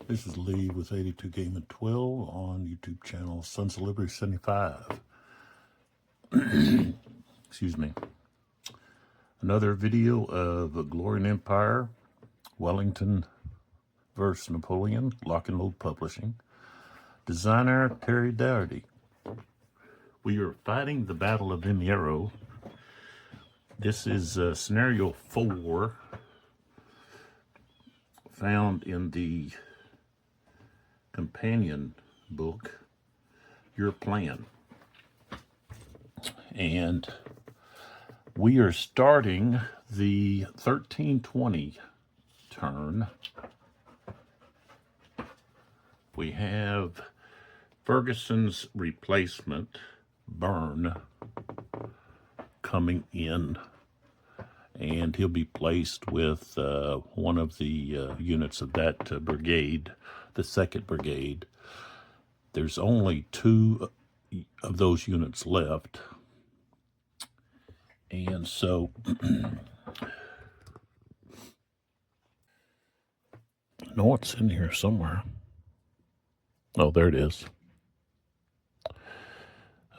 This is Lee with 82 Game and 12 on YouTube channel Sons of Liberty 75. Excuse me. Another video of Glory and Empire, Wellington versus Napoleon, Lock and Load Publishing. Designer Terry Dougherty. We are fighting the Battle of Vimeiro. This is scenario 4, found in the companion book, Your Plan. And we are starting the 1320 turn. We have Ferguson's replacement, Byrne, coming in, and he'll be placed with one of the units of that brigade, the 2nd Brigade. There's only 2 of those units left, and so I know it's in here somewhere. Oh, there it is.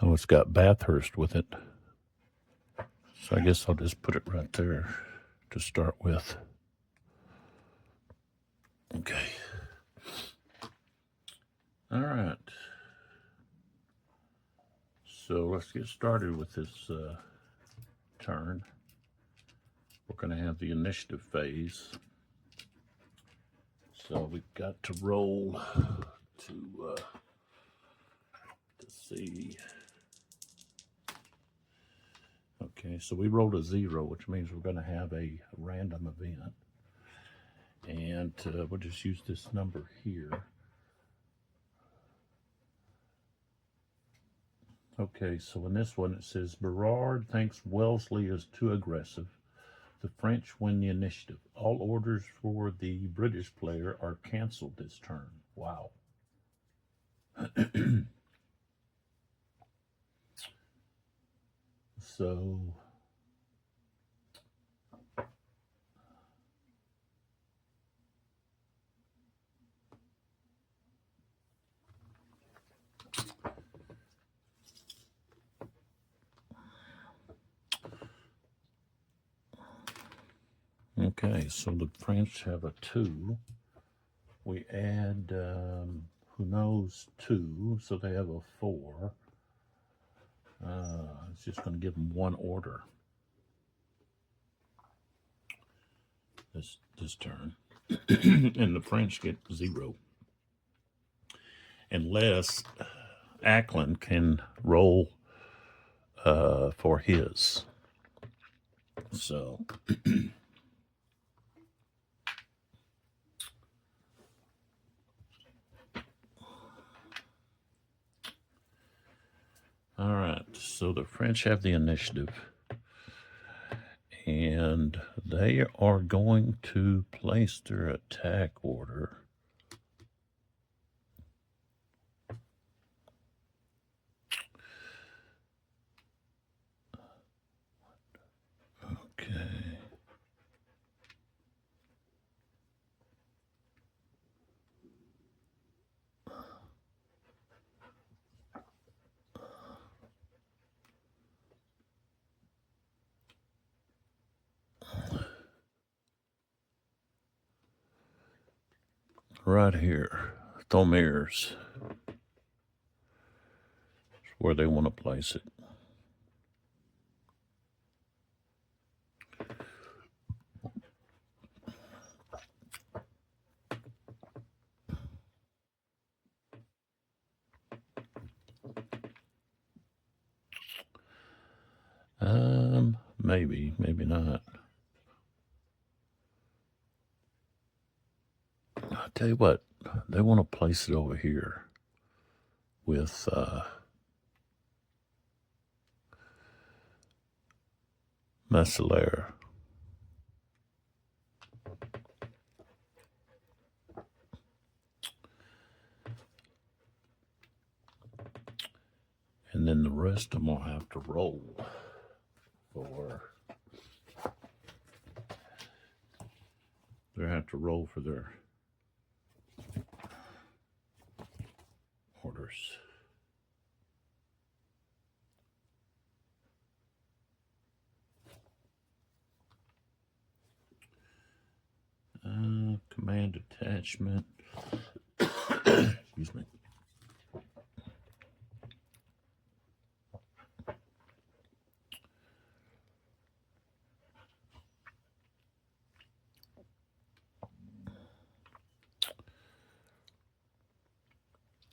Oh, it's got Bathurst with it. So I guess I'll just put it right there to start with. Okay. All right. So let's get started with this turn. We're going to have the initiative phase. So we've got to roll to see. Okay, so we rolled a 0, which means we're going to have a random event. And we'll just use this number here. Okay, so in this one it says, Berard thinks Wellesley is too aggressive. The French win the initiative. All orders for the British player are canceled this turn. Wow. So okay, so the French have a 2. We add, who knows, 2, so they have a 4. It's just going to give them 1 order this turn. And the French get 0. Unless Ackland can roll for his. So all right, so the French have the initiative, and they are going to place their attack order. Okay. Right here, Thomairs, is where they want to place it. Maybe, maybe not. I'll tell you what, they want to place it over here with Massillère. And then the rest of them will have to roll for, they have to roll for their orders. Command attachment. Excuse me.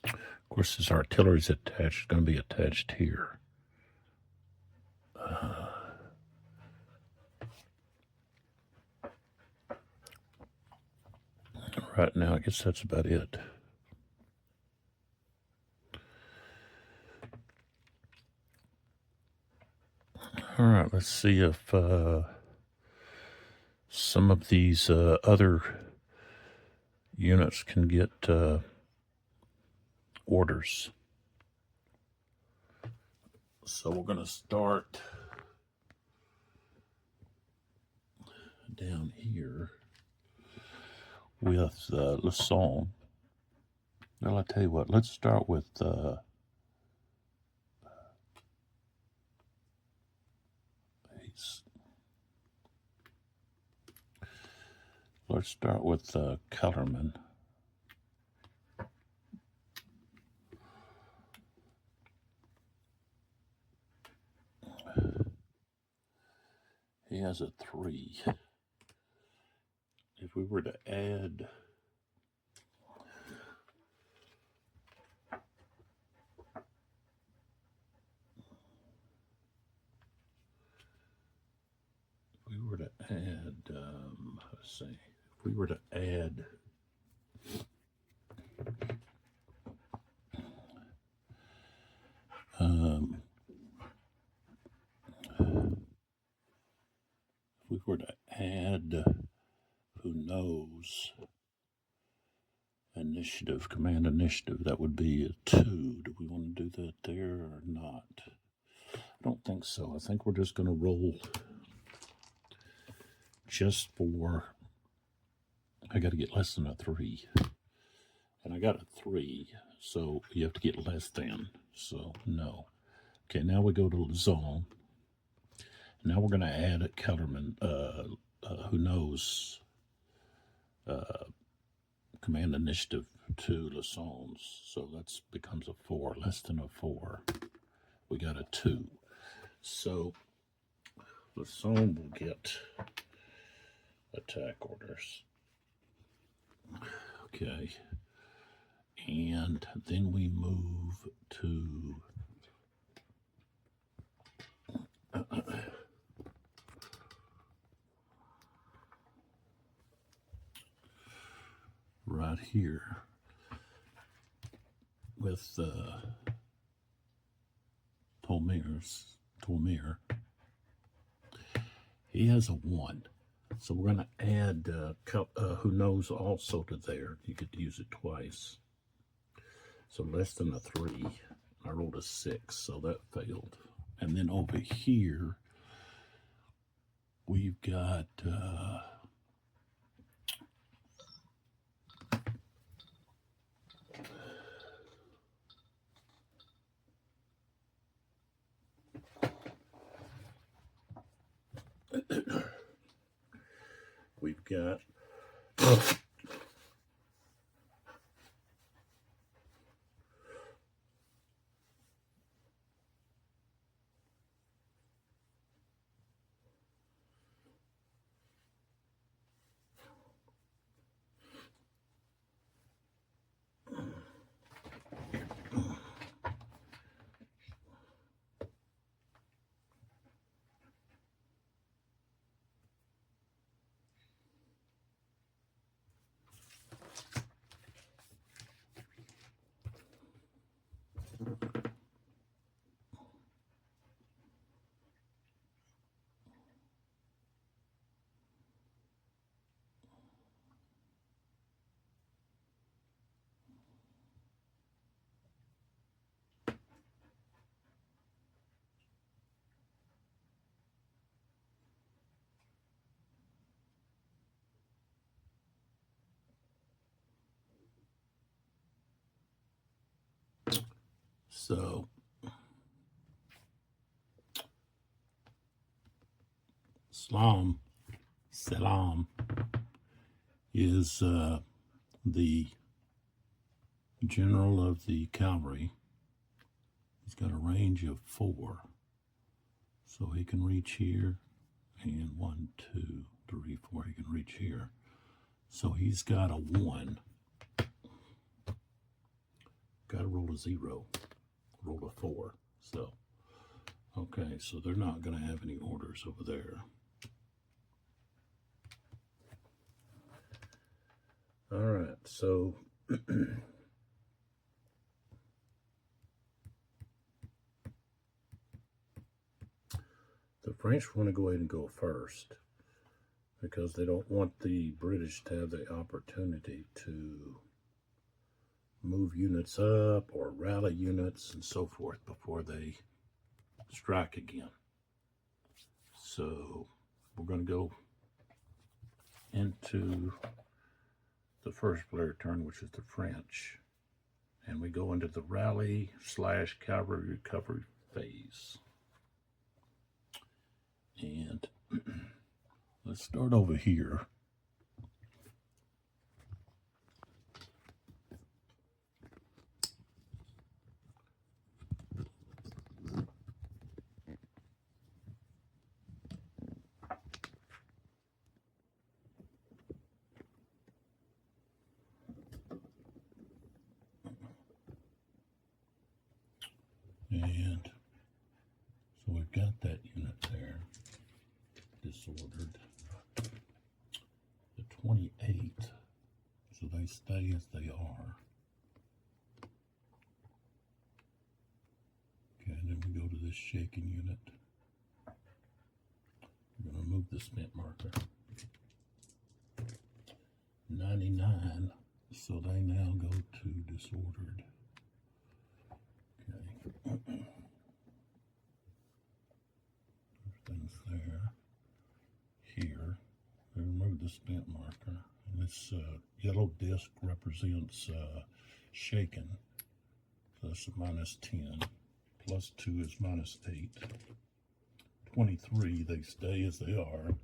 Of course, this artillery is attached. It's going to be attached here. Right now, I guess that's about it. All right, let's see if some of these other units can get orders. So we're going to start down here with Leçon. Well, I tell you what, let's start with Kellerman. He has a 3. If we were to add let's see, if we were to add who knows initiative, command initiative, that would be a 2. Do we want to do that there or not? I don't think so. I think we're just going to roll just for, I got to get less than a 3. And I got a 3, so you have to get less than, so no. Okay, now we go to Leçon. Now we're going to add a Kellerman, who knows, command initiative to Leçon's. So that becomes a 4, less than a 4. We got a 2. So Leçon will get attack orders. Okay. And then we move to right here with Tolmir. He has a 1. So we're going to add who knows also to there. You could use it twice. So less than a 3. I rolled a 6, so that failed. And then over here, we've got we've got So Salam is the general of the cavalry. He's got a range of 4. So he can reach here, and 1, 2, 3, 4, he can reach here. So he's got a 1. Got to roll a 0, roll a 4. So, okay, so they're not going to have any orders over there. All right, so the French want to go ahead and go first because they don't want the British to have the opportunity to move units up or rally units and so forth before they strike again. So we're going to go into the first player turn, which is the French, and we go into the rally / cavalry recovery phase. And let's start over here. And so we've got that unit there, disordered. The 28, so they stay as they are. Okay, and then we go to this shaken unit. We're going to remove the spent marker. 99, so they now go to disordered. Okay. Everything's there. Here, we remove the spent marker. And this yellow disc represents shaken. So that's a -10. +2 is -8. 23, they stay as they are.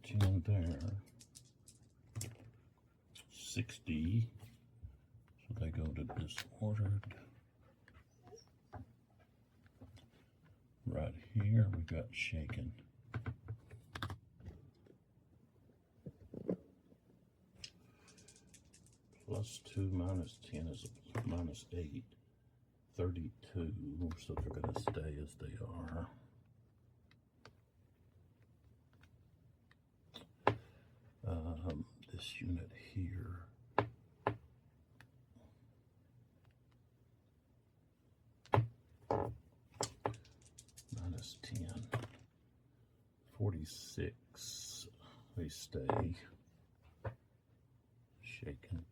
-10 there. 60. So they go to disordered. Right here we got shaken. +2 -10 is a -8. 32. So they're going to stay as they are. This unit here. -10. 46. They stay. Shaken.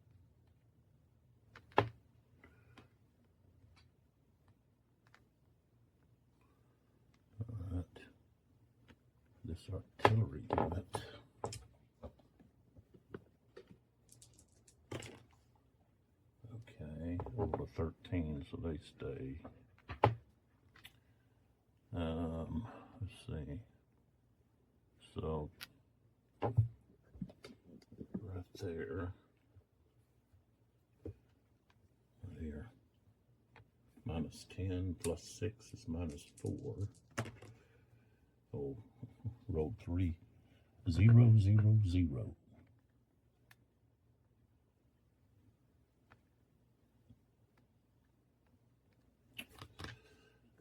Alright. This artillery unit. Okay, over 13, so they stay. Let's see. So right there. Right here. -10 +6 is -4. Oh, rolled 3. 0, 0, 0.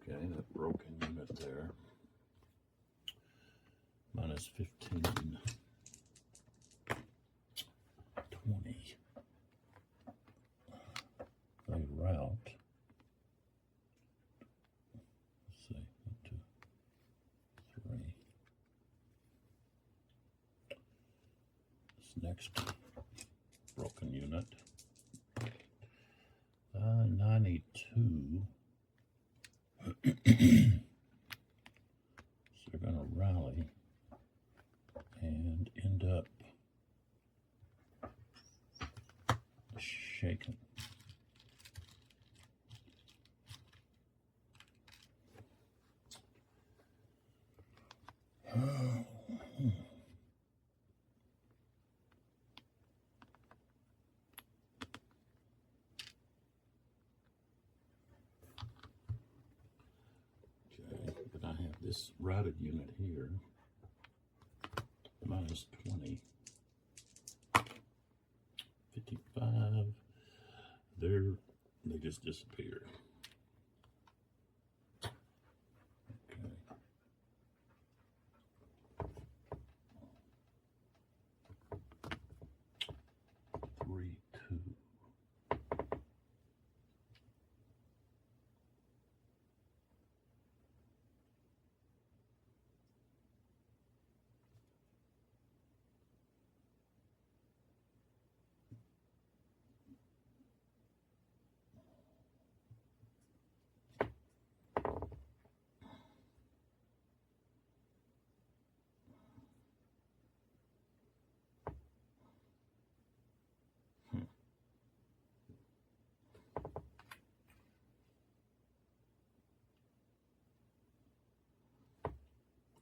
Okay, that broken unit there. -15. 20. They route. Next broken unit, 92. So they're going to rally and end up shaking. But I have this routed unit here, minus 20, 55, they just disappear. Okay. 3, 2.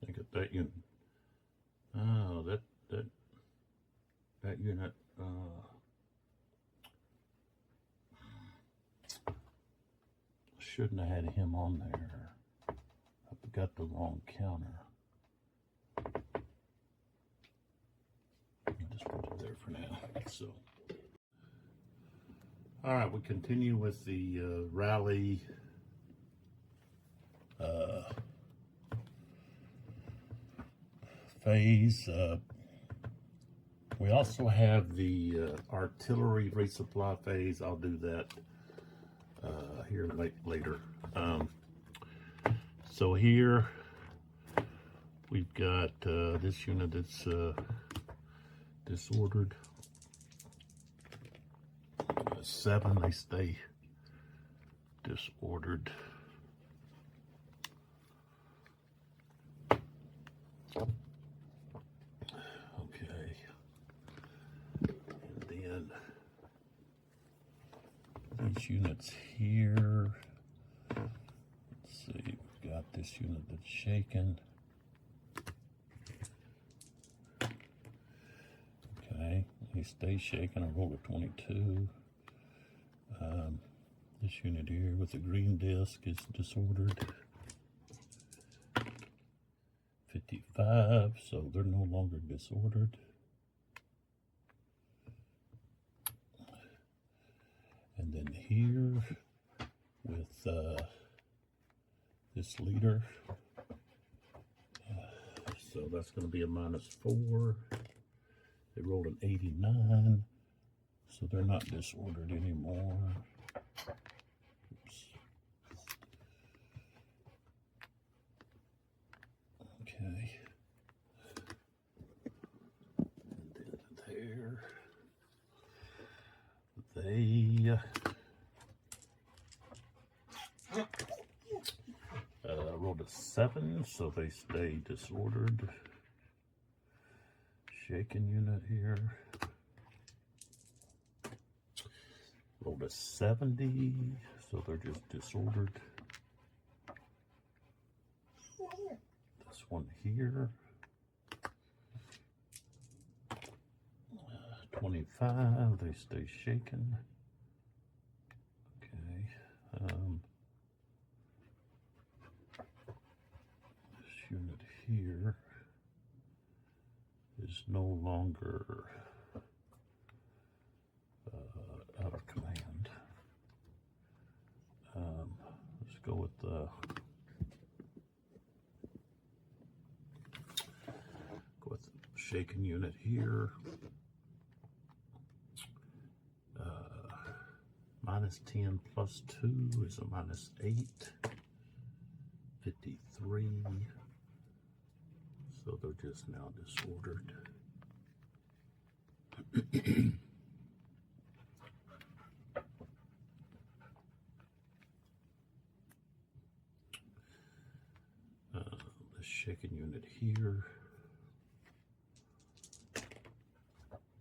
Look at that unit. Oh, that unit. Shouldn't have had him on there. I got the wrong counter. I'll just put it there for now. So, all right, we continue with the rally. Phase. We also have the artillery resupply phase. I'll do that here later. So here we've got this unit that's disordered. 7, they stay disordered. Okay. And then these units here. Let's see, we've got this unit that's shaken. Okay, he stays shaken. I rolled a 22. This unit here with the green disc is disordered. 55, so they're no longer disordered. And then here with this leader, so that's going to be a -4. They rolled an 89, so they're not disordered anymore. Oops. Okay. And then there, they rolled a 7, so they stay disordered. Shaken unit here. Rolled a 70, so they're just disordered. This one here. 25, they stay shaken. Okay. This unit here is no longer out of command. Let's go with the shaken unit here. -10 plus 2 is a -8. 53. So they're just now disordered. The shaking unit here,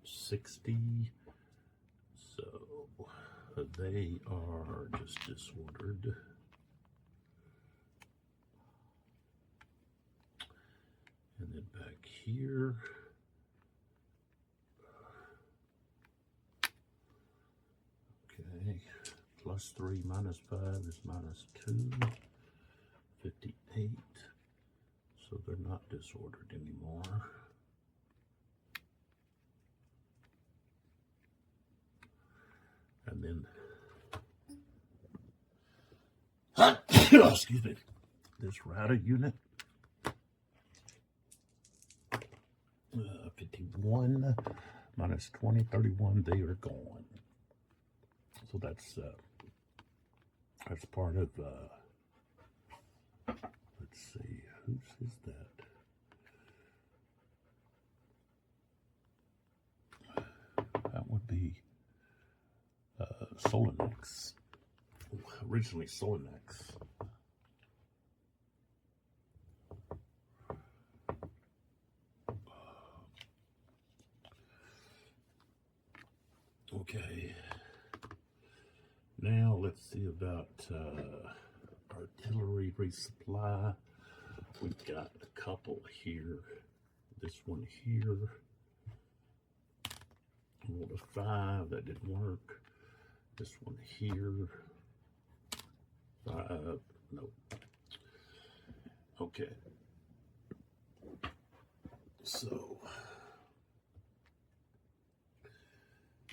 60. So they are just disordered. And then back here, okay, +3 -5 is -2, 58. So they're not disordered anymore. And then, excuse me, this router unit, 51 -20, 31, they are gone. So that's part of, let's see, whose is that? That would be Solinex, originally Solinex. Okay, now let's see about artillery resupply. We've got a couple here. This one here, rolled a 5, that didn't work. This one here, 5, nope. Okay, so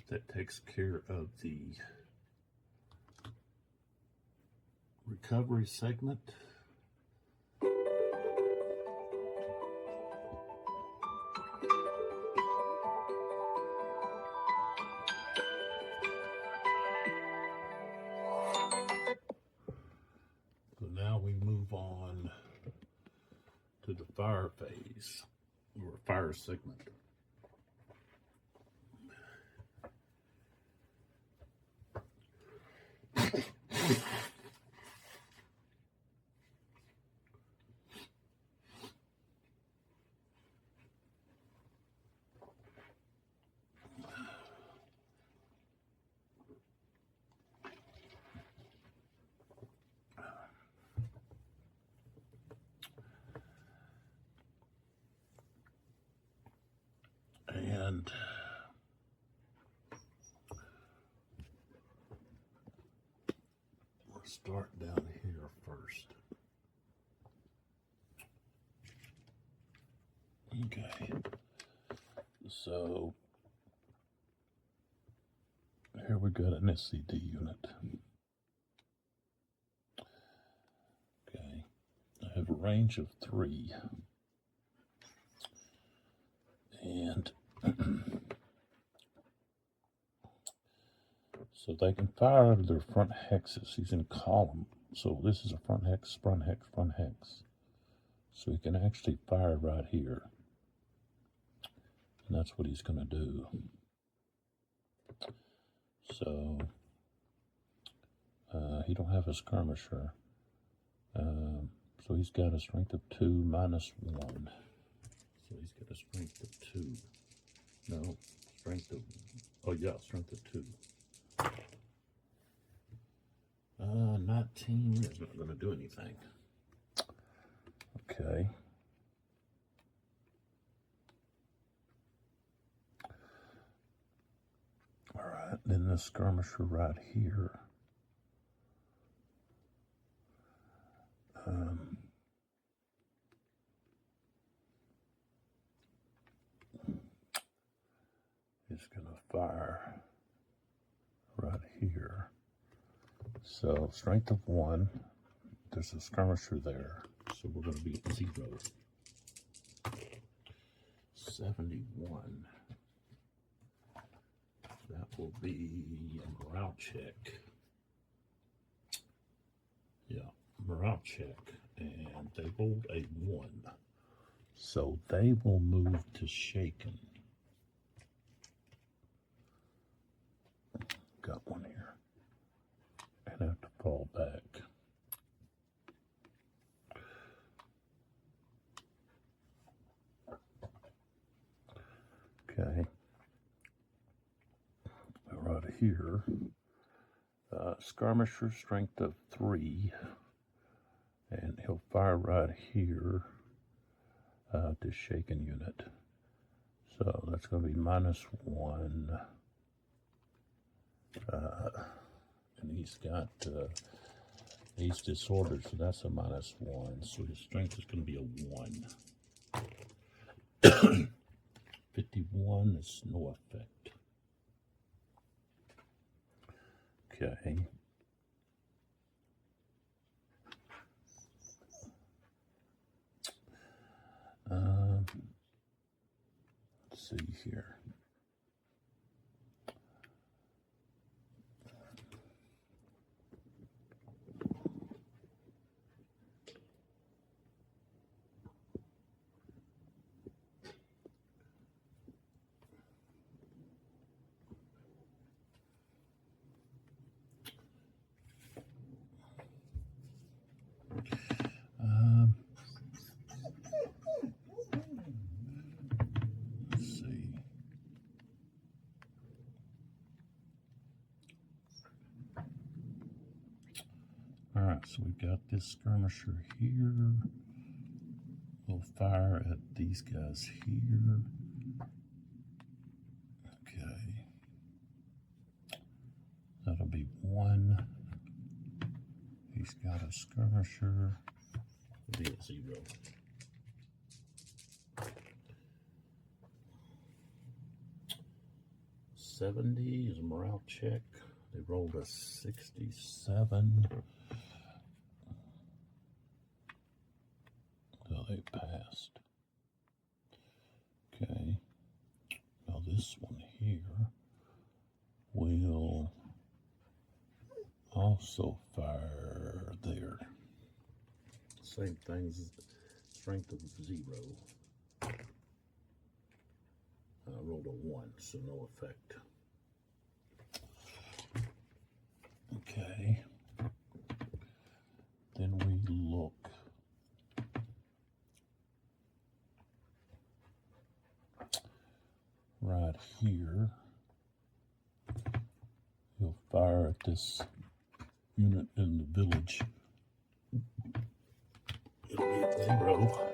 that takes care of the recovery segment. So now we move on to the fire phase, or fire segment. And we'll start down here first. Okay, so here we got an SCD unit. Okay, I have a range of 3. And so they can fire out of their front hexes. He's in column. So this is a front hex, front hex, front hex. So he can actually fire right here. And that's what he's going to do. So he don't have a skirmisher. So he's got a strength of 2 -1. So he's got a strength of 2. No, strength of, oh yeah, strength of 2. 19 is not going to do anything. Okay. All right, then the skirmisher right here. Is going to fire right here. So strength of 1. There's a skirmisher there. So we're going to be at 0. 71. That will be a morale check. Yeah, morale check. And they rolled a 1. So they will move to shaken. right here. Skirmisher, strength of 3. And he'll fire right here to shaken unit. So that's going to be -1. And he's got, he's disordered, so that's a -1. So his strength is going to be a 1. 51 is no effect. Okay. Let's see here. Let's see. All right, so we've got this skirmisher here. We'll fire at these guys here. Okay. That'll be 1. He's got a skirmisher. It'll be a 0. $70 is a morale check. They rolled a 67. So they passed. Okay. Now this one here will also fire there. Same thing as strength of 0. I rolled a 1, so no effect. Okay. Then we look. Right here. He'll fire at this unit in the village. It'll be at 0.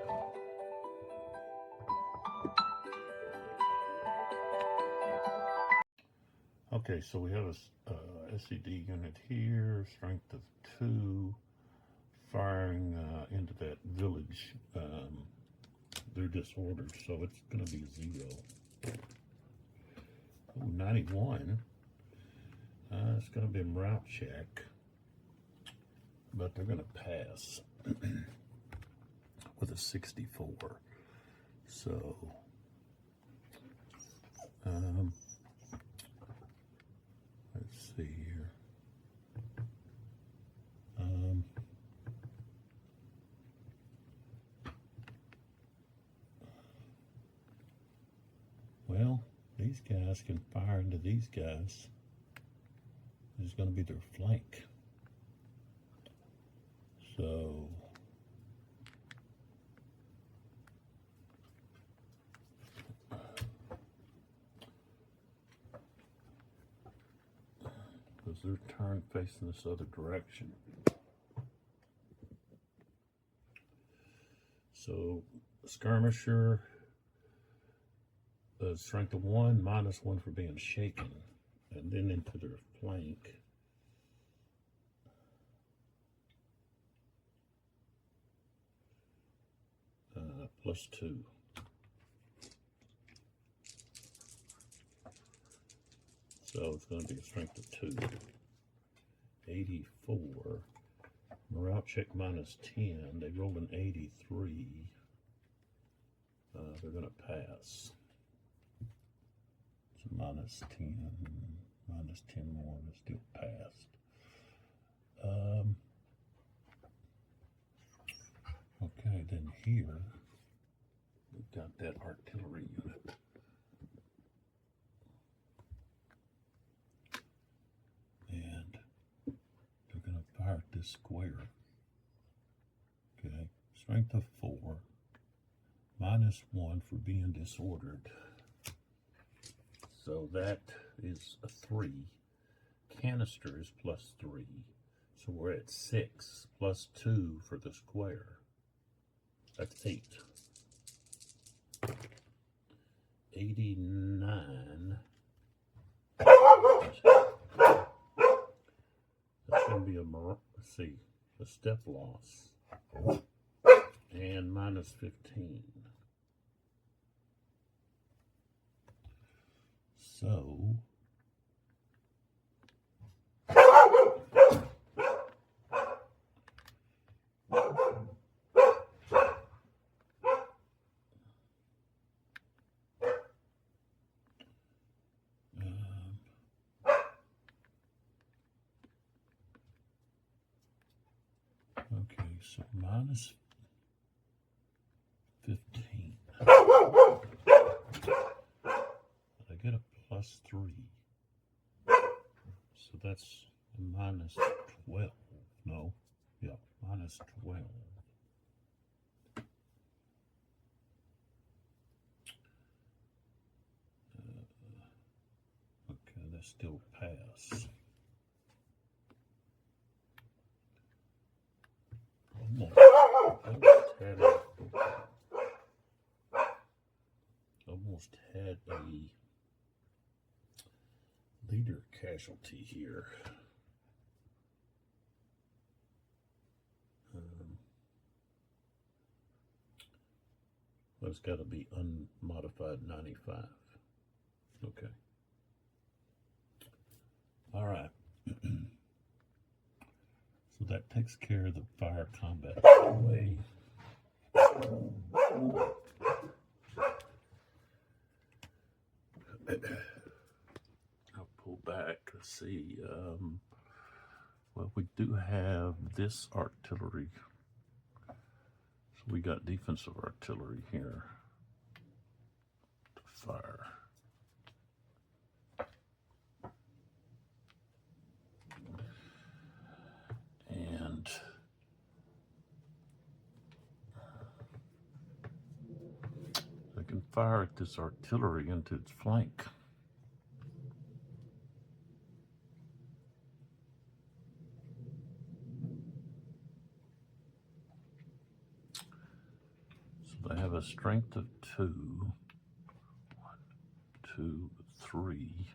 Okay, so we have a SED unit here, strength of 2, firing into that village. They're disordered, so it's going to be 0. Oh, 91. It's going to be a morale check, but they're going to pass with a 64. So, let's see here. Well, these guys can fire into these guys. This is going to be their flank. So, because they're turned facing this other direction. So, skirmisher, strength of 1, -1 for being shaken, and then into their flank. +2. So it's going to be a strength of 2. 84. Morale check -10. They rolled an 83. They're going to pass. So -10. -10 more. They still passed. Okay, then here we've got that artillery unit. And they're going to fire at this square. Okay, strength of 4, -1 for being disordered. So that is a 3. Canister is plus 3. So we're at 6 plus 2 for the square. That's 8. 89. That's going to be let's see, a step loss. And minus 15. So okay, so minus 15. I get a plus 3. So that's a minus 12. No, yeah, minus 12. Okay, that's still pass. Almost had a leader casualty here. Well, it's got to be unmodified 95. Okay. All right. So that takes care of the fire combat way. I'll pull back to see. Well, we do have this artillery. So we got defensive artillery here to fire. And they can fire at this artillery into its flank. So they have a strength of 2. 1, 2, 3.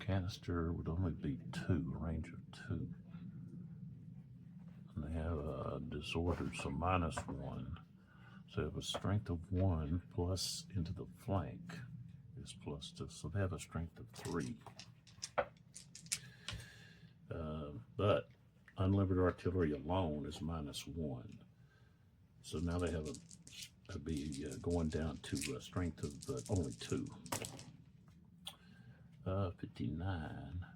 Canister would only be 2, range of 2. And they have a disordered, so minus 1. So they have a strength of 1 plus into the flank is plus 2. So they have a strength of 3. But unlimited artillery alone is minus 1. So now they have a be going down to a strength of only 2. 59.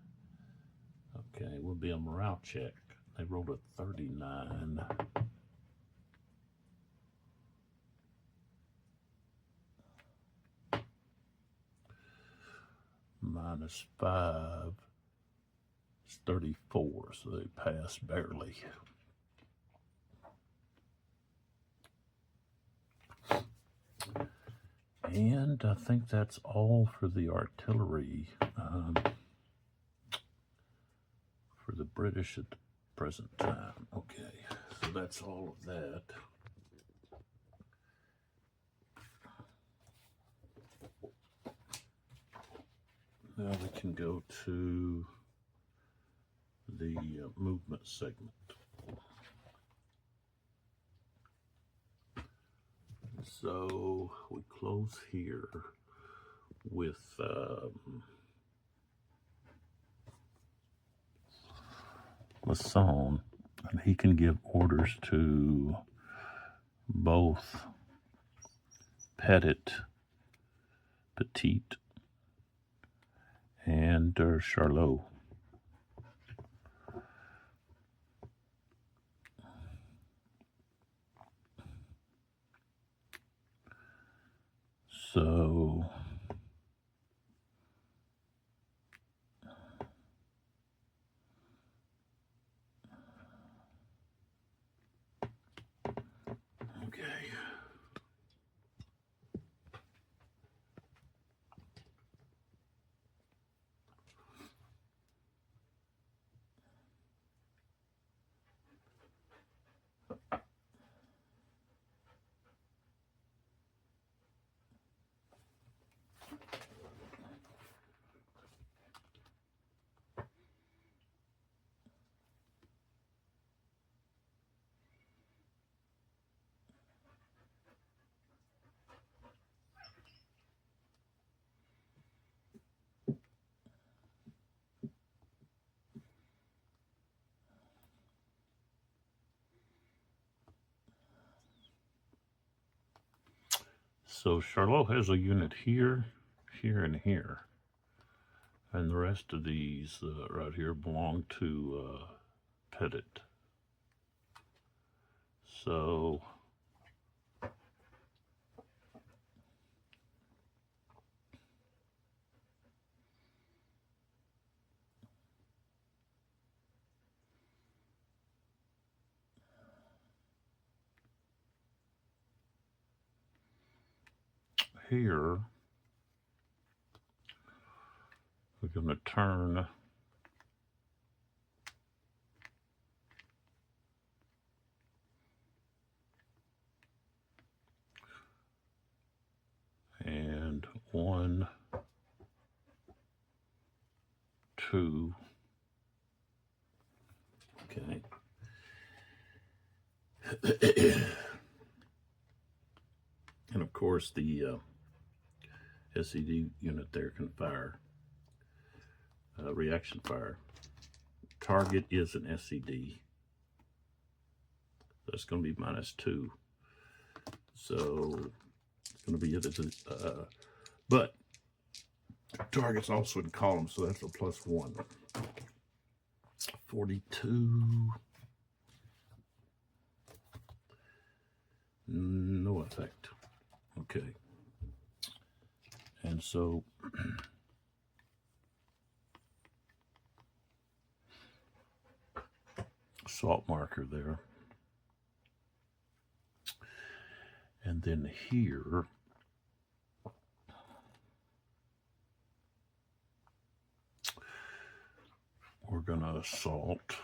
Okay, will be a morale check. They rolled a 39. Minus 5 is 34, so they passed barely. And I think that's all for the artillery for the British at the present time. Okay, so that's all of that. Now we can go to the movement segment. So we close here with Lasson, and he can give orders to both Petit and Charlot. So okay. So Charlot has a unit here, here, and here. And the rest of these right here belong to Pettit. So here, we're going to turn and 1, 2, okay. And of course the SED unit there can fire, reaction fire. Target is an SED. That's going to be -2. So it's going to be it. But target's also in column, so that's a +1. 42. No effect. Okay. And so salt marker there. And then here, we're going to assault.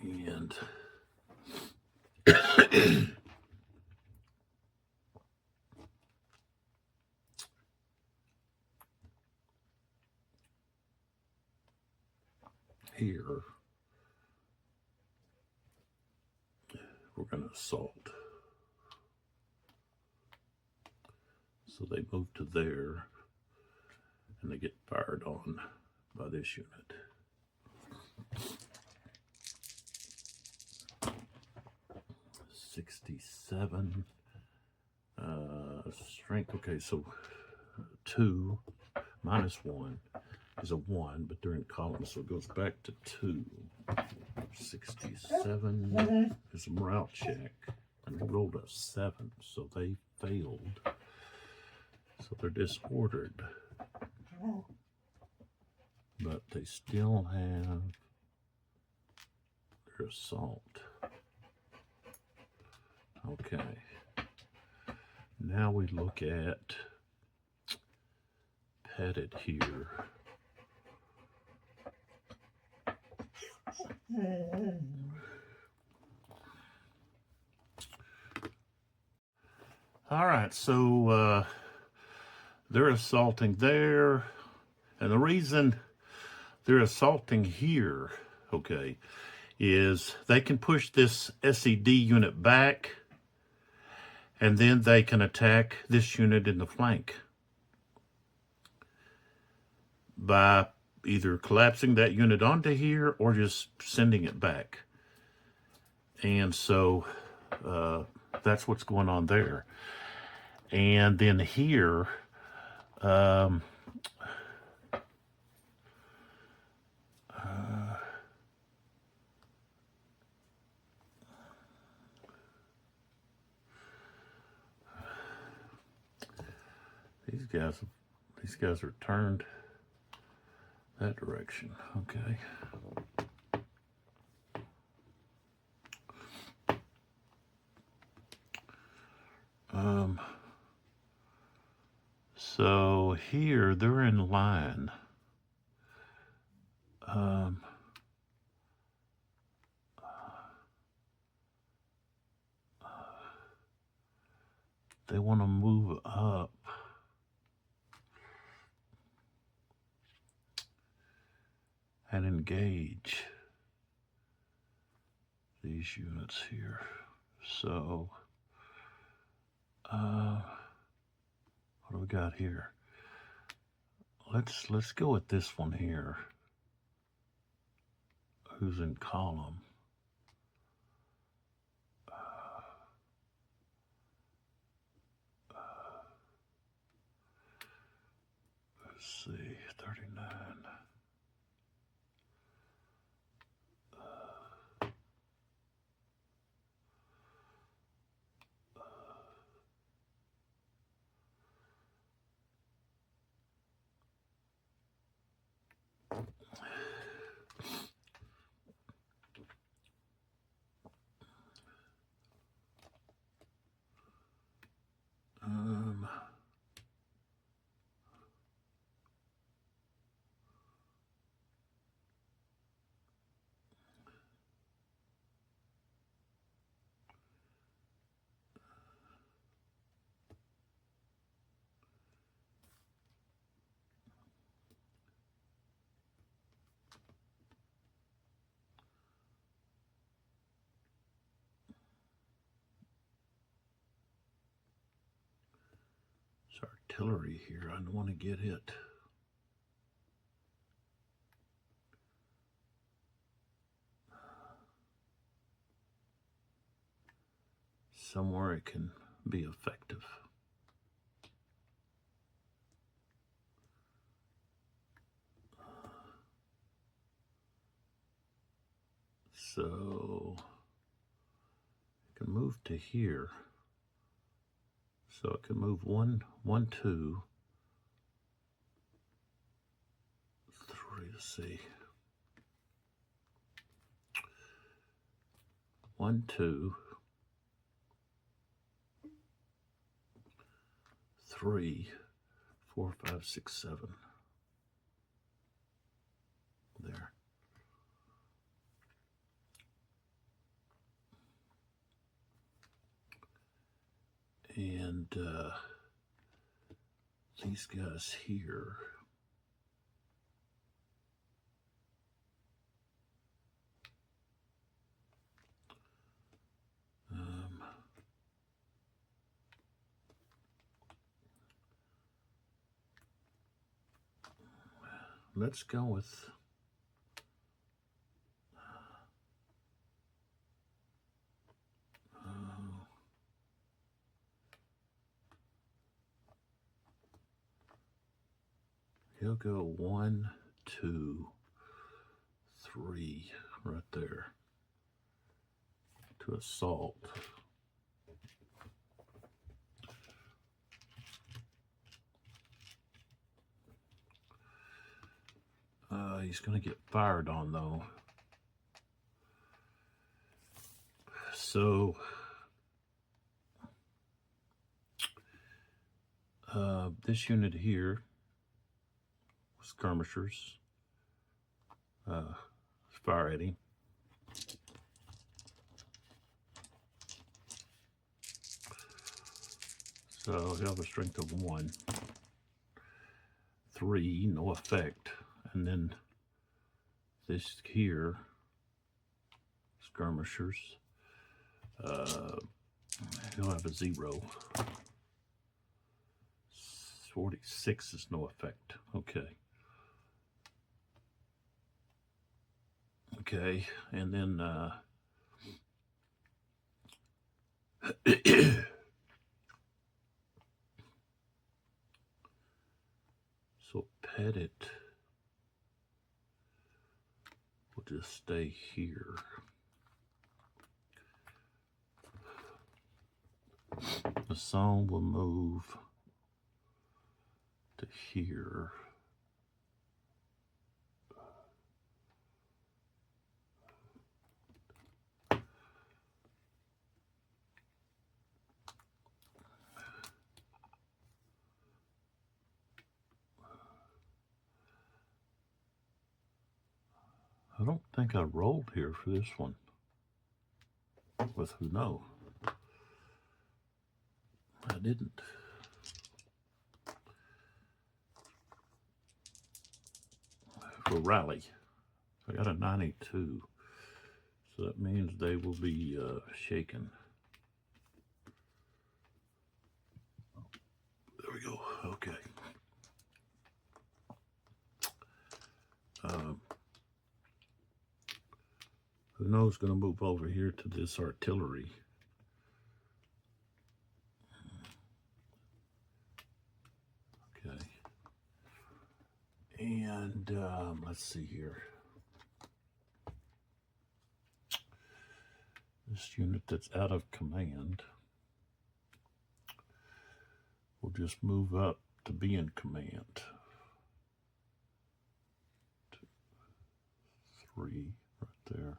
And here, we're going to assault. So they move to there, and they get fired on by this unit. '67. Strength. Okay, so 2 -1 is a 1, but they're in column, so it goes back to 2. 67 is a morale check, and they rolled a 7, so they failed. So they're disordered, but they still have their assault. Okay. Now we look at Pettit here. All right, so they're assaulting there, and the reason they're assaulting here, okay, is they can push this SED unit back, and then they can attack this unit in the flank by either collapsing that unit onto here or just sending it back. And so that's what's going on there. And then here, these guys are turned that direction. Okay. So here they're in line. They want to move up. And engage these units here. So, what do we got here? let's go with this one here. Who's in column? Let's see, 39. It's artillery here. I don't want to get it. Somewhere it can be effective. So I can move to here. So it can move 1, 1, 2, 3. Let's see. 1, 2, 3, 4, 5, 6, 7. There. And these guys here. Let's go with he'll go 1, 2, 3 right there to assault. He's going to get fired on though. So this unit here, skirmishers, fire at him. So he'll have a strength of 1. 3, no effect. And then this here, skirmishers, he'll have a 0. 46 is no effect. Okay. Okay, and then so Pettit will just stay here. The song will move to here. I don't think I rolled here for this one. With who knows? I didn't. For rally, I got a 92, so that means they will be shaken. There we go. Okay. Who knows, going to move over here to this artillery. Okay. And let's see here. This unit that's out of command will just move up to be in command. 2, 3, right there.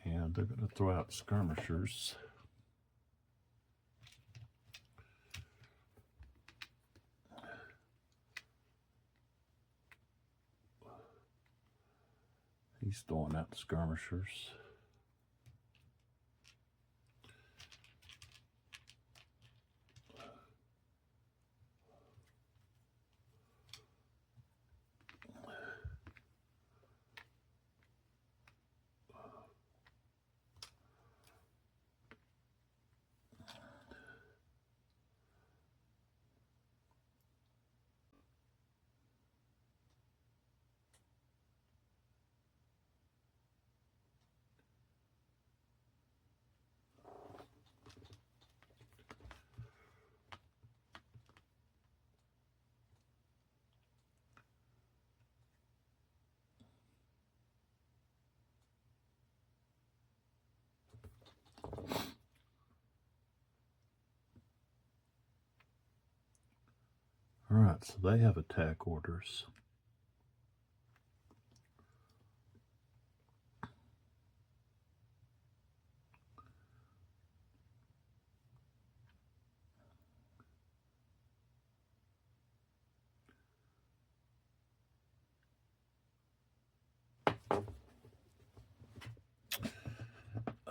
And they're going to throw out skirmishers. He's throwing out the skirmishers. All right, so they have attack orders.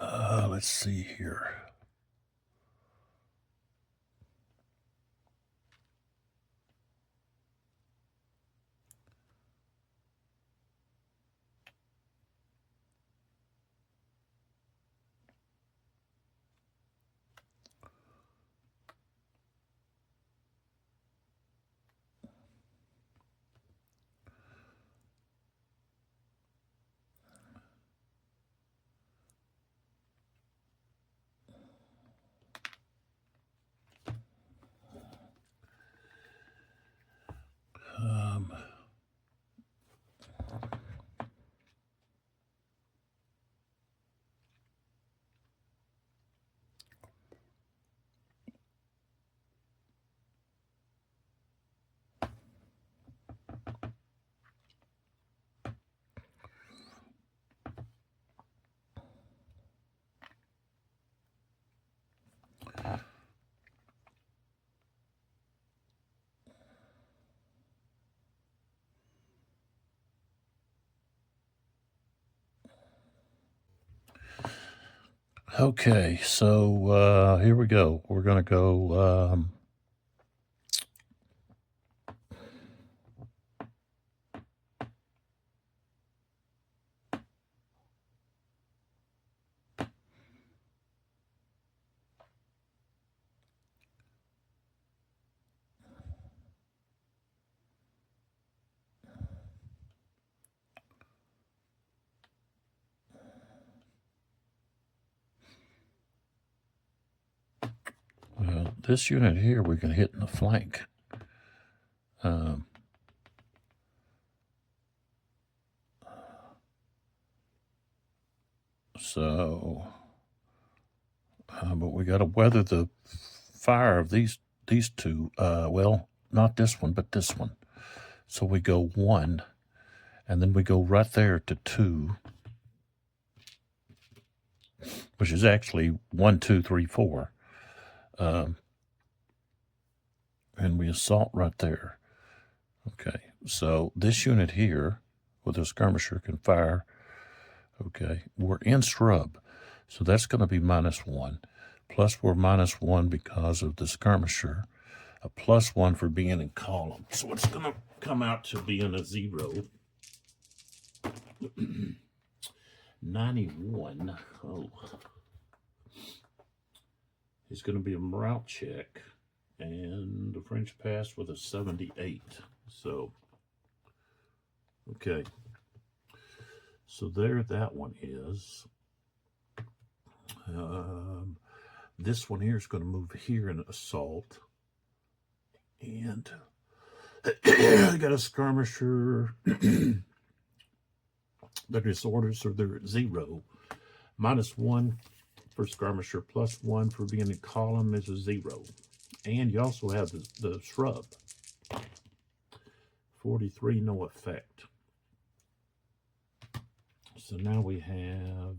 Let's see here. Okay, so here we go. We're going to go this unit here we can hit in the flank. But we got to weather the fire of these two. Well, not this one, but this one. So we go 1, and then we go right there to 2, which is actually 1, 2, 3, 4. And we assault right there. Okay, so this unit here with a skirmisher can fire. Okay, we're in scrub, so that's going to be -1. Plus we're -1 because of the skirmisher. A +1 for being in column. So it's going to come out to being a 0. 91. Oh. It's going to be a morale check. And the French passed with a 78. So, okay. So there that one is. This one here is going to move here in assault. And I got a skirmisher. Their disorders are their 0. -1 for skirmisher, +1 for being in column is a 0. And you also have the shrub. 43, no effect. So now we have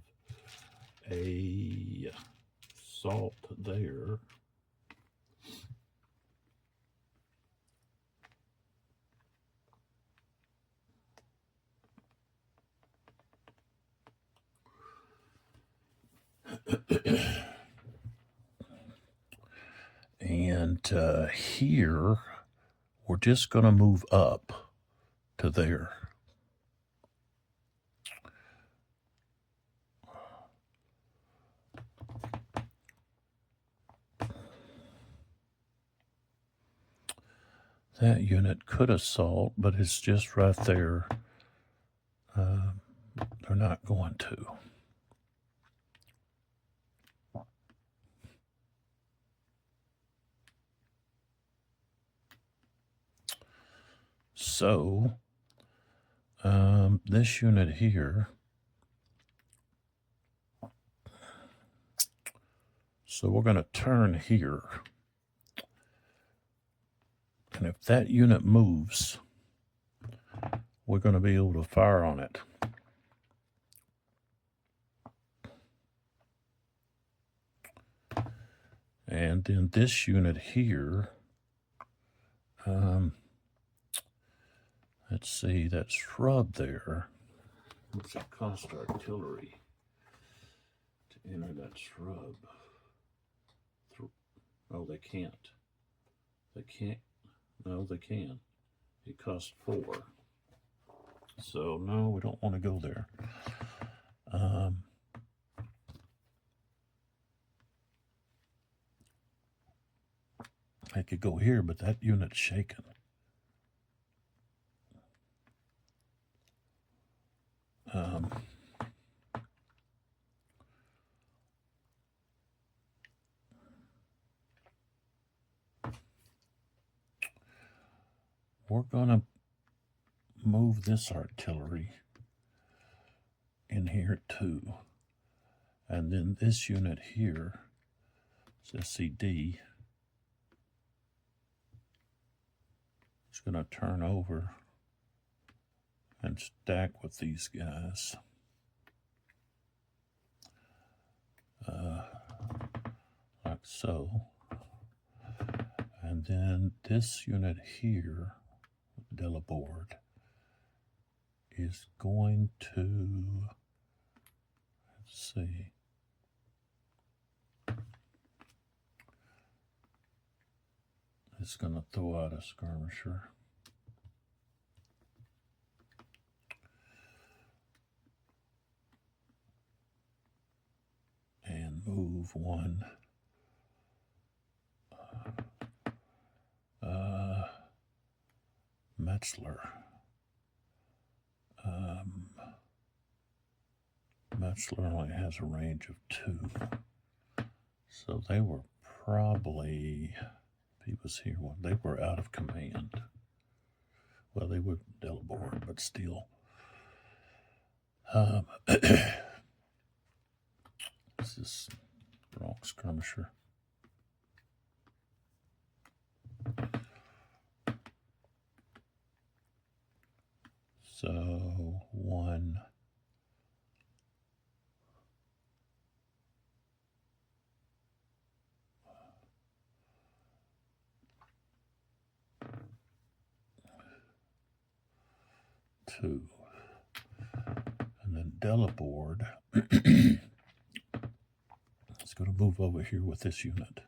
a salt there. And here, we're just going to move up to there. That unit could assault, but it's just right there. They're not going to. So, this unit here, so we're going to turn here. And if that unit moves, we're going to be able to fire on it. And then this unit here, let's see, that shrub there. What's it cost artillery to enter that shrub? Oh, they can't. They can't. No, they can. It costs 4. So, no, we don't want to go there. I could go here, but that unit's shaken. We're going to move this artillery in here too. And then this unit here, SCD, is going to turn over and stack with these guys. Like so. And then this unit here, Delaboard, is going to, let's see, it's going to throw out a skirmisher. And move 1. Metzler. Metzler only has a range of 2. So they were probably, he was here when they were out of command. Well, they were Delaboard, but still. This is wrong skirmisher. So 1. Two. And then Delaboard is going to move over here with this unit.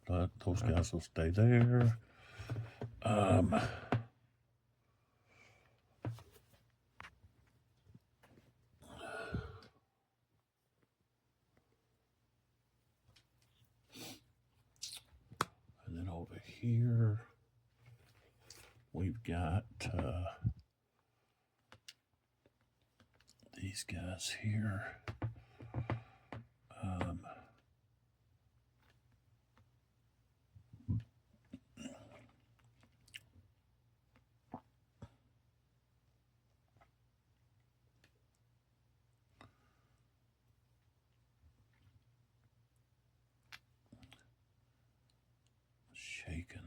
But those guys will stay there. got these guys here. Shaken.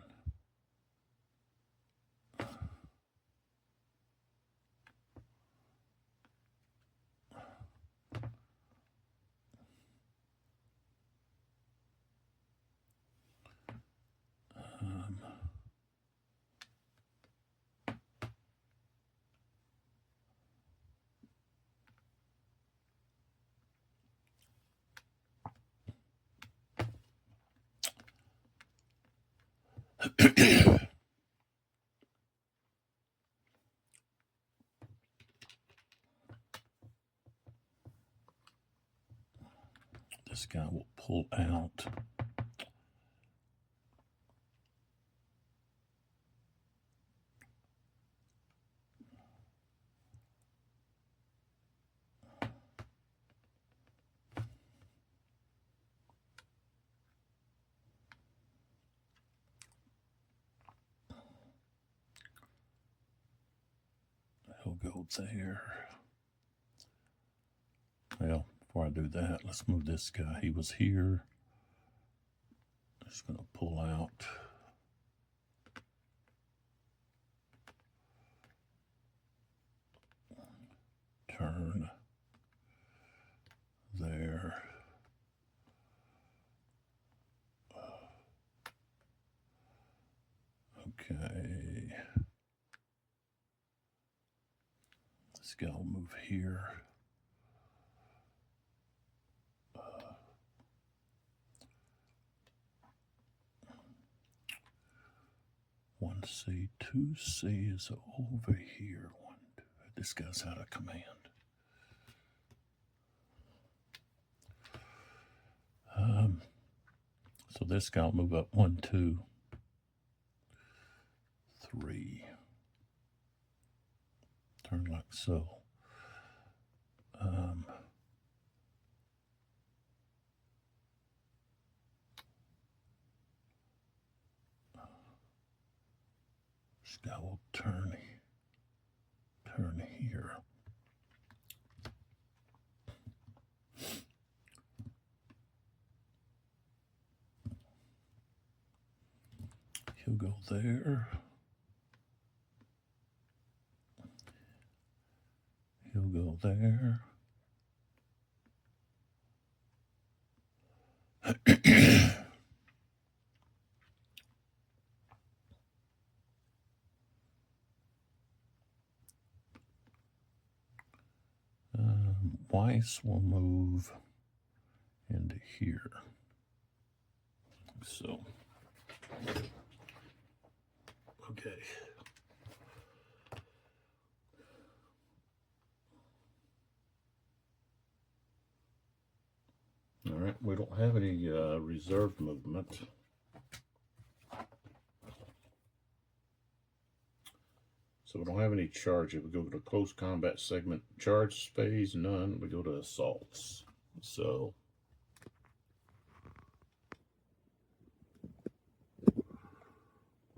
This guy will pull out. He'll go there. Well, before I do that, let's move this guy. He was here. Just going to pull out. Turn. There. Okay. This guy will move here. 1C, 2C is over here. This guy's out of command. So this guy will move up 1, 2, 3. Turn like so. This guy will turn here. He'll go there. He'll go there. Weiss will move into here. So, okay. All right, we don't have any reserved movement. So we don't have any charge. If we go to close combat segment, charge phase, none. We go to assaults. So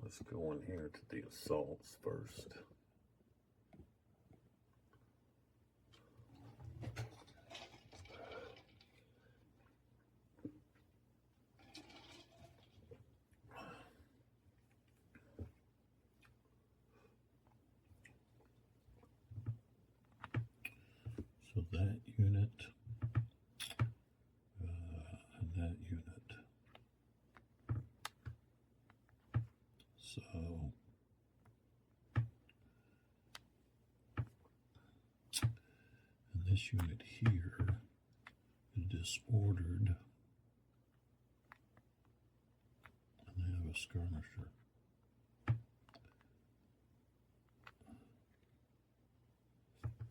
let's go in here to the assaults first. So that unit and that unit. So and this unit here is disordered, and they have a skirmisher.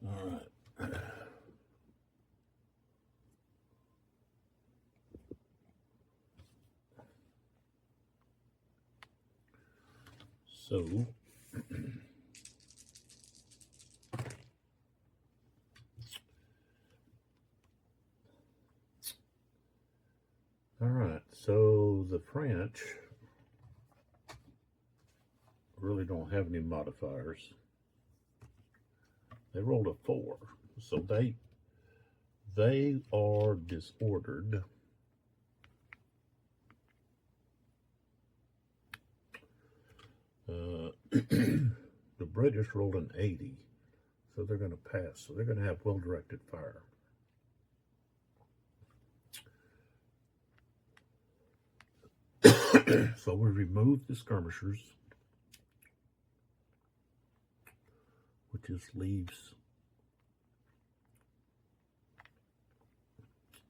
All right. So All right, so the French really don't have any modifiers. They rolled a 4, so they are disordered. The British rolled an 80, so they're going to pass. So they're going to have well-directed fire. So we remove the skirmishers, which just leaves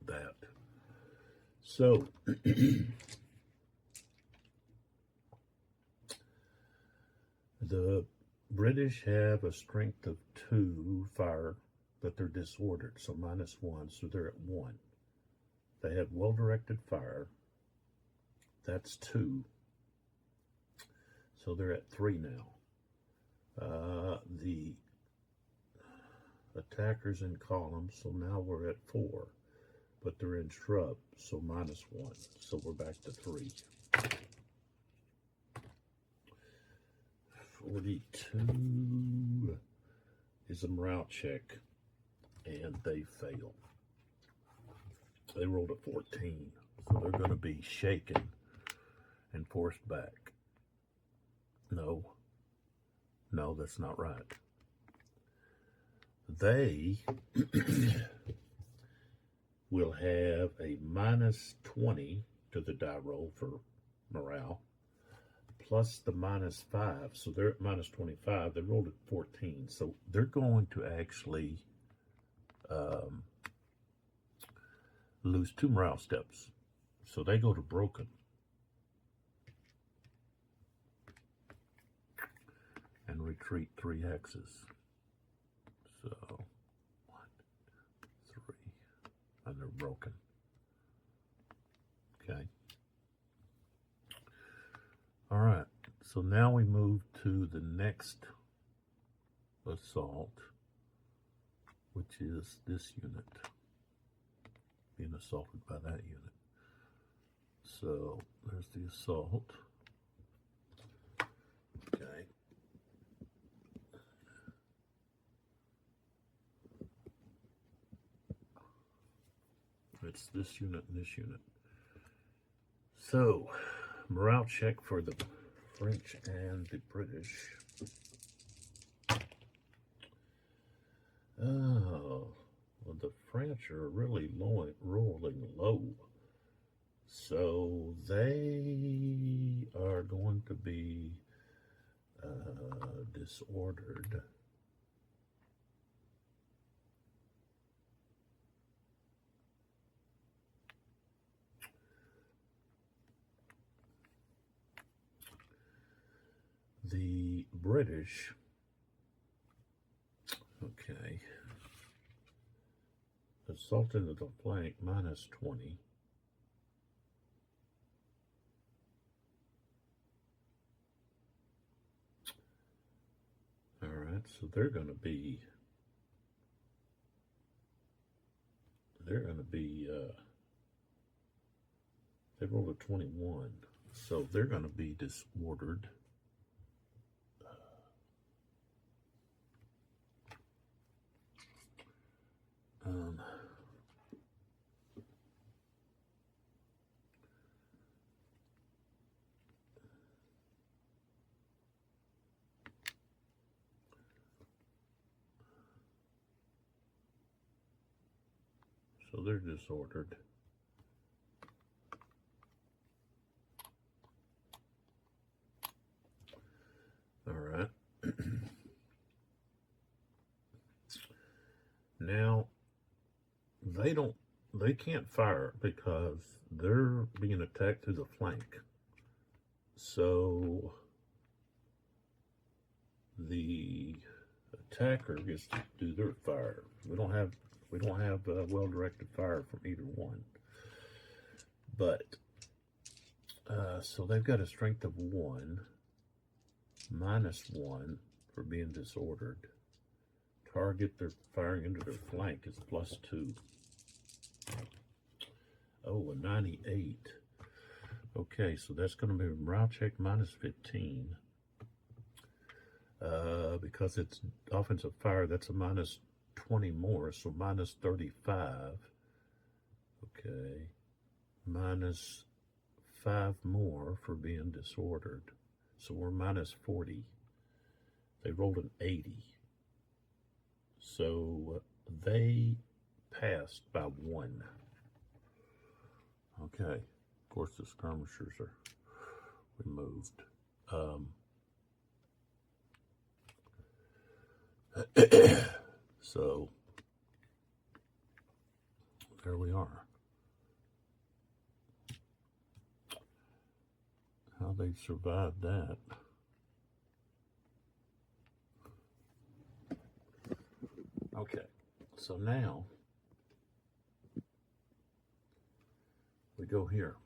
that. So the British have a strength of 2 fire, but they're disordered, so -1, so they're at 1. They have well-directed fire. That's 2. So they're at 3 now. The attackers in columns, so now we're at 4. But they're in shrub, so -1. So we're back to 3. 42 is a morale check, and they fail. They rolled a 14, so they're going to be shaken and forced back. No, that's not right. They will have a -20 to the die roll for morale, plus the -5, so they're at -25. They rolled at 14, so they're going to actually lose 2 morale steps. So they go to broken. And retreat 3 hexes. So 1, 2, 3, and they're broken. Okay. All right. So now we move to the next assault, which is this unit being assaulted by that unit. So there's the assault. Okay. It's this unit and this unit. So, morale check for the French and the British. Oh, well, the French are really rolling low. So they are going to be disordered. The British, okay, assault into the flank, -20. All right, so they're going to be they rolled a 21, so they're going to be disordered. So they're disordered. All right. Now they can't fire because they're being attacked through the flank. So the attacker gets to do their fire. We don't have well-directed fire from either one. But so they've got a strength of 1, -1 for being disordered. Target they're firing into their flank is +2. Oh, a 98. Okay, so that's going to be morale check minus 15. Because it's offensive fire, that's a minus 20 more, so minus 35. Okay, minus 5 more for being disordered. So we're minus 40. They rolled an 80. So they passed by 1. Okay, of course the skirmishers are removed. So there we are. How they survived that. Okay, so now we go here.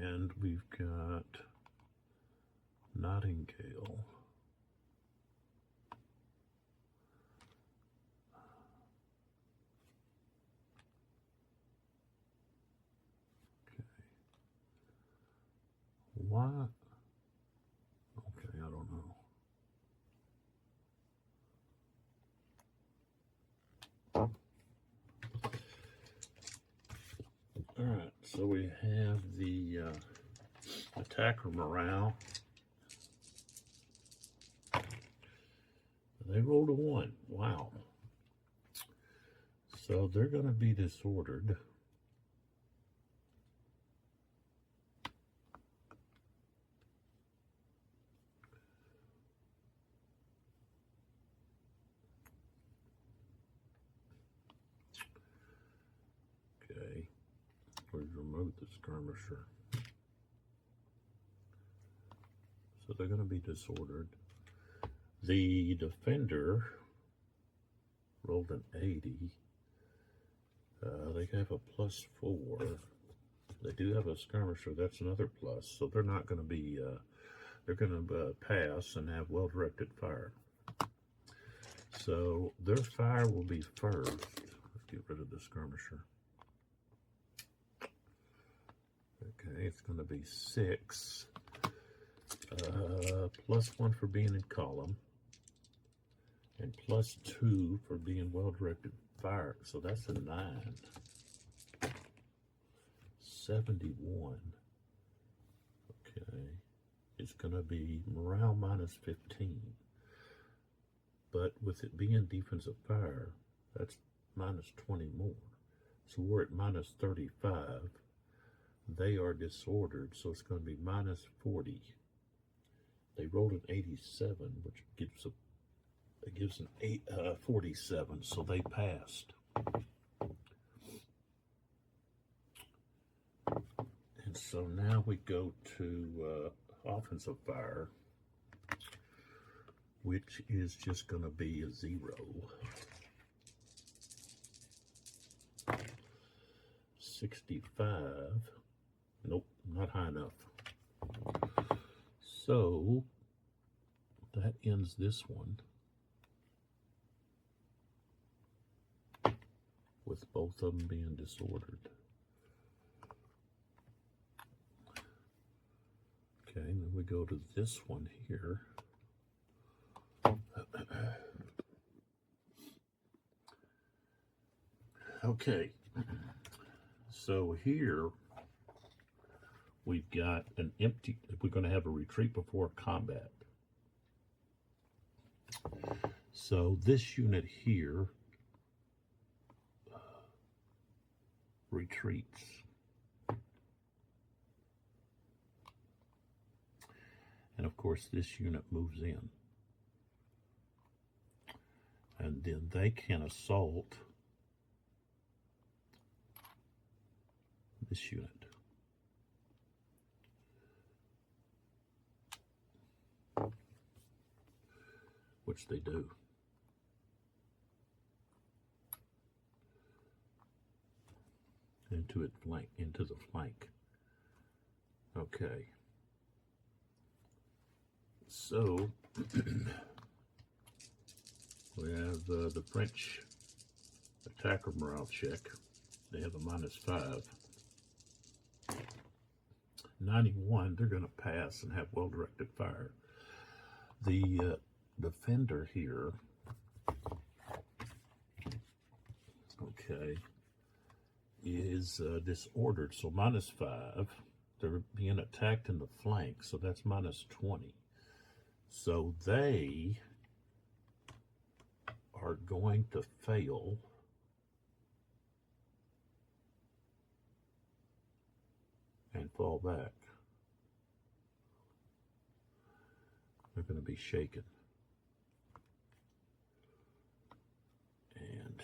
And we've got Nottingale. Why? Okay, I don't know. All right, so we have the attacker morale. They rolled a 1. Wow. So they're going to be disordered. Okay, we've removed the skirmisher. So they're going to be disordered. The defender rolled an 80. They have a plus 4. They do have a skirmisher. That's another plus. So they're not going to be, they're going to pass and have well-directed fire. So their fire will be first. Let's get rid of the skirmisher. Okay, it's going to be 6. Plus 1 for being in column. And plus 2 for being well-directed fire. So that's a 9. 71. Okay. It's going to be morale minus 15. But with it being defensive fire, that's minus 20 more. So we're at minus 35. They are disordered, so it's going to be minus 40. They rolled an 87, which gives an 47, so they passed. And so now we go to offensive fire, which is just going to be a 0. 65. Nope, not high enough. So that ends this one with both of them being disordered. Okay, and then we go to this one here. Okay, so here we've got an empty, we're going to have a retreat before combat. So this unit here retreats. And of course this unit moves in. And then they can assault this unit. Which they do. Into the flank. Okay. So we have the French attacker morale check. They have a -5. 91, they're going to pass and have well-directed fire. The defender here, okay, is disordered, so -5. They're being attacked in the flank, so that's -20. So they are going to fail and fall back. They're going to be shaken. And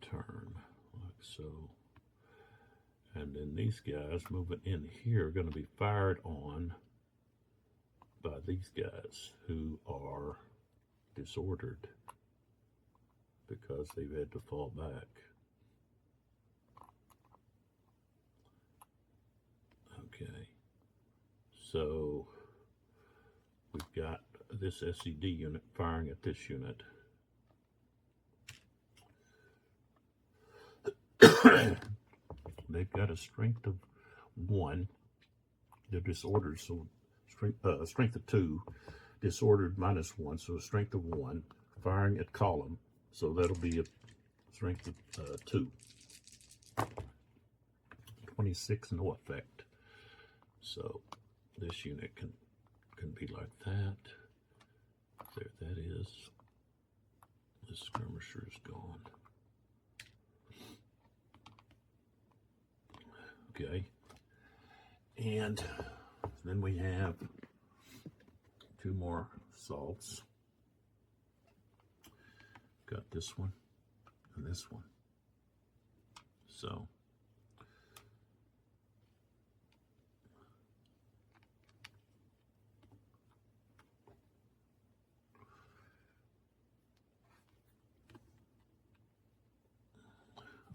turn like so. And then these guys moving in here are going to be fired on by these guys who are disordered because they've had to fall back. Okay, so we've got this SED unit firing at this unit. They've got a strength of 1. They're disordered, so strength of 2, disordered -1, so a strength of 1. Firing at column, so that'll be a strength of 2. 26, no effect. So this unit can be like that. There that is. The skirmisher is gone. Okay, and then we have 2 more assaults. Got this one and this one. So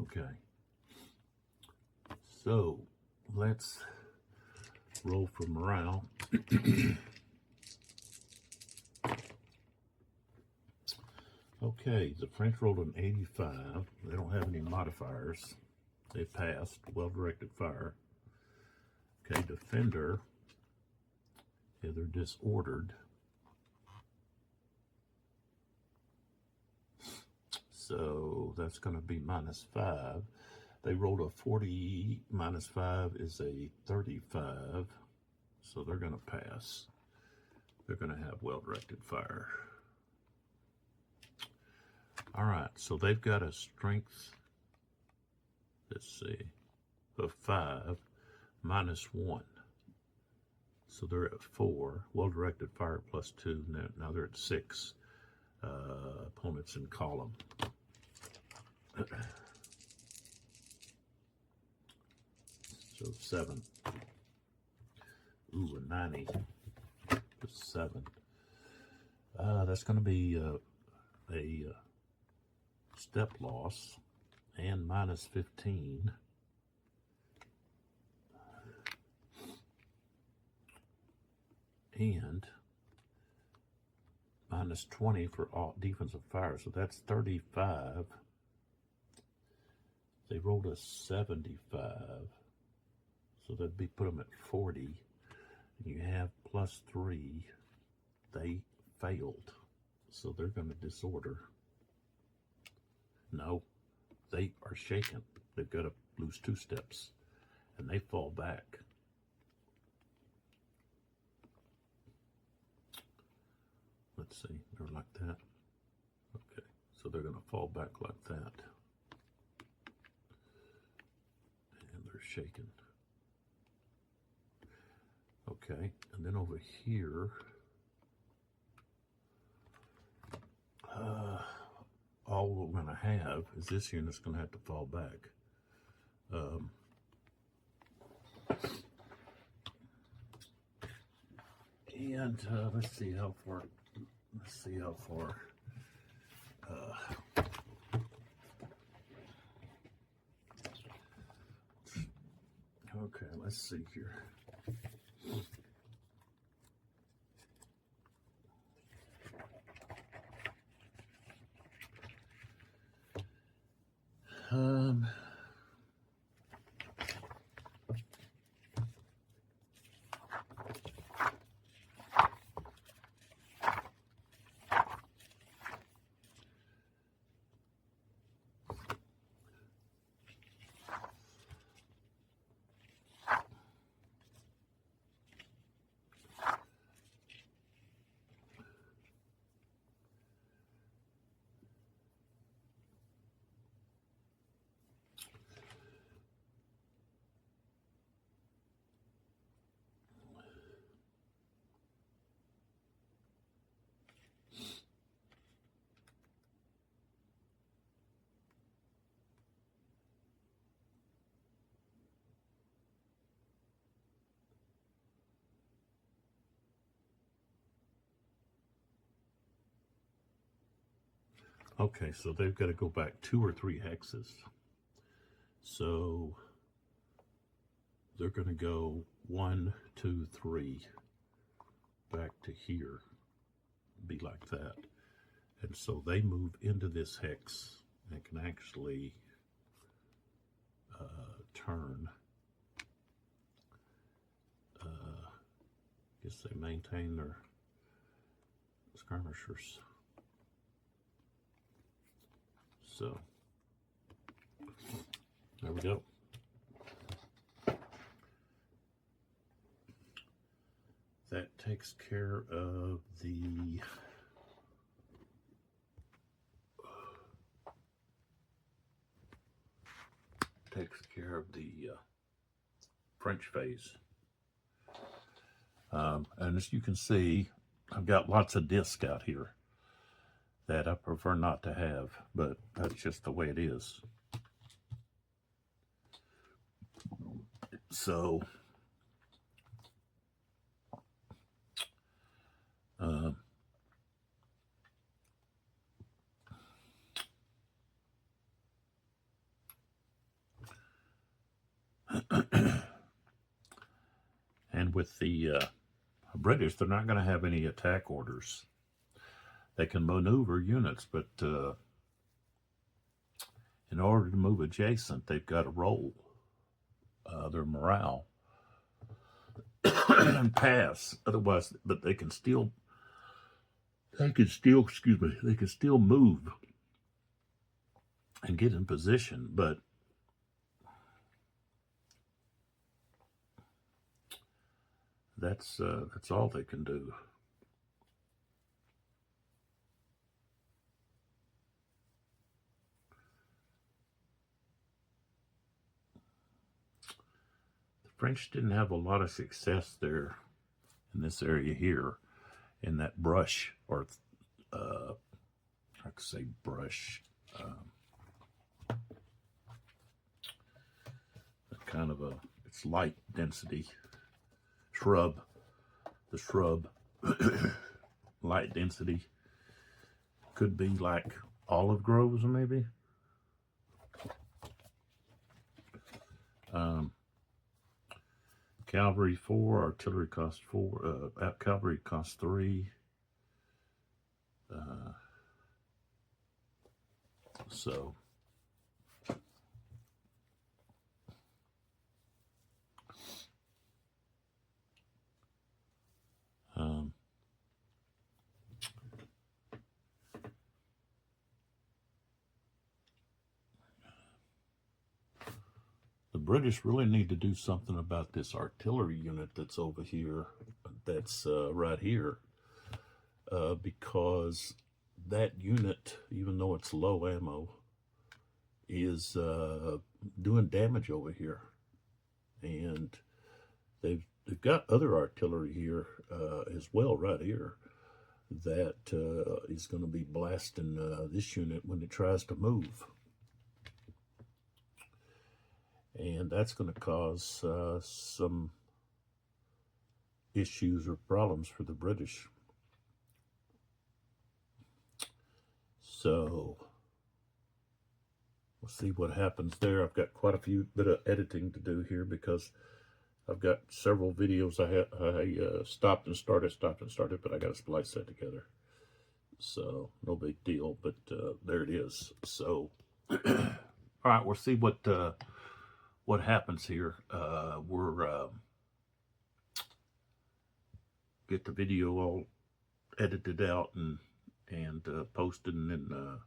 okay. So let's roll for morale. Okay, the French rolled an 85. They don't have any modifiers. They passed. Well-directed fire. Okay, defender. Yeah, they're disordered. So that's going to be -5. They rolled a 40, -5 is a 35, so they're going to pass. They're going to have well-directed fire. All right, so they've got a strength, let's see, of 5, -1. So they're at 4, well-directed fire +2, now they're at 6. Opponents in column. So 7. Ooh, a 90. 7. That's going to be a step loss and -15. And -20 for all defensive fire. So that's 35. They rolled a 75. So that'd be put them at 40. You have +3. They failed. So they're going to disorder. No, they are shaken. They've got to lose 2 steps. And they fall back. Let's see, they're like that. Okay, so they're going to fall back like that. And they're shaken. Okay, and then over here, all we're going to have is this unit's going to have to fall back. And let's see how far. Let's see how far. Okay, let's see here. Um, okay, so they've got to go back 2 or 3 hexes. So they're going to go 1, 2, 3 back to here, be like that. And so they move into this hex and can actually turn. Guess they maintain their skirmishers. So there we go. That takes care of the French phase. And as you can see, I've got lots of disc out here that I prefer not to have, but that's just the way it is. So, and with the British, they're not going to have any attack orders. They can maneuver units, but in order to move adjacent, they've got to roll their morale and pass. Otherwise, but they can still move and get in position, but that's all they can do. The French didn't have a lot of success there in this area here, in that brush, or I could say brush, kind of it's light density shrub, the shrub. Light density could be like olive groves, maybe. Cavalry 4, artillery cost 4, cavalry cost 3. So the British really need to do something about this artillery unit that's over here, that's right here, because that unit, even though it's low ammo, is doing damage over here. And they've got other artillery here as well, right here, that is going to be blasting this unit when it tries to move. And that's going to cause some issues or problems for the British. So We'll see what happens there. I've got quite a few bit of editing to do here because I've got several videos I stopped and started, but I got to splice that together. So no big deal, but there it is. So, all right, we'll see what happens here. We're get the video all edited out and posted, and then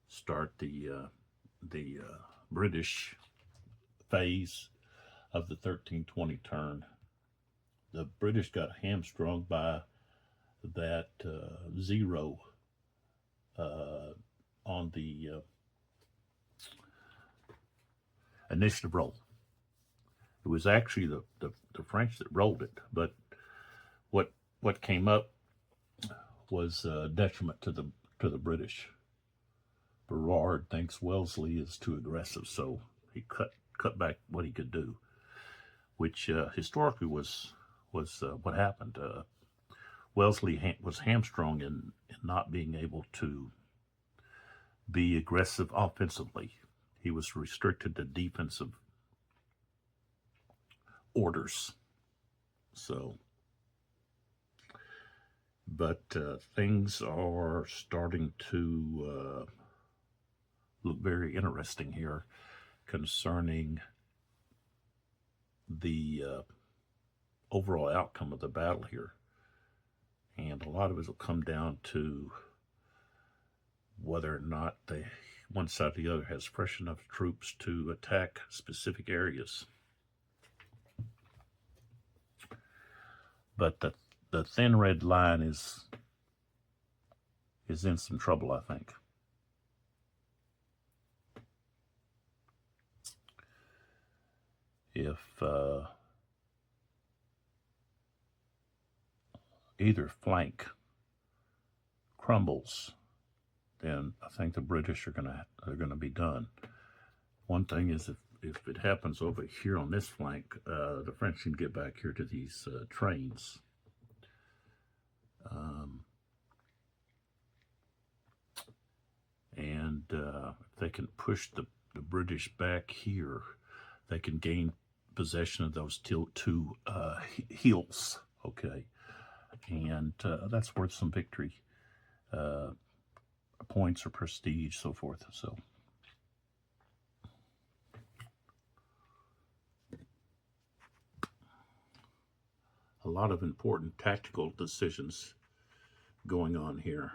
start the British phase of the 1320 turn. The British got hamstrung by that zero on the initiative roll. It was actually the French that rolled it, but what came up was a detriment to the British. Berard thinks Wellesley is too aggressive, so he cut back what he could do, which historically was what happened. Wellesley was hamstrung in not being able to be aggressive offensively. He was restricted to defensive orders. So, but things are starting to look very interesting here concerning the overall outcome of the battle here. And a lot of it will come down to whether or not one side or the other has fresh enough troops to attack specific areas. But the thin red line is in some trouble, I think. If either flank crumbles, then I think the British are gonna be done. One thing is if it happens over here on this flank, the French can get back here to these trains. And if they can push the British back here, they can gain possession of those two hills, okay? And that's worth some victory points or prestige, so forth. So a lot of important tactical decisions going on here.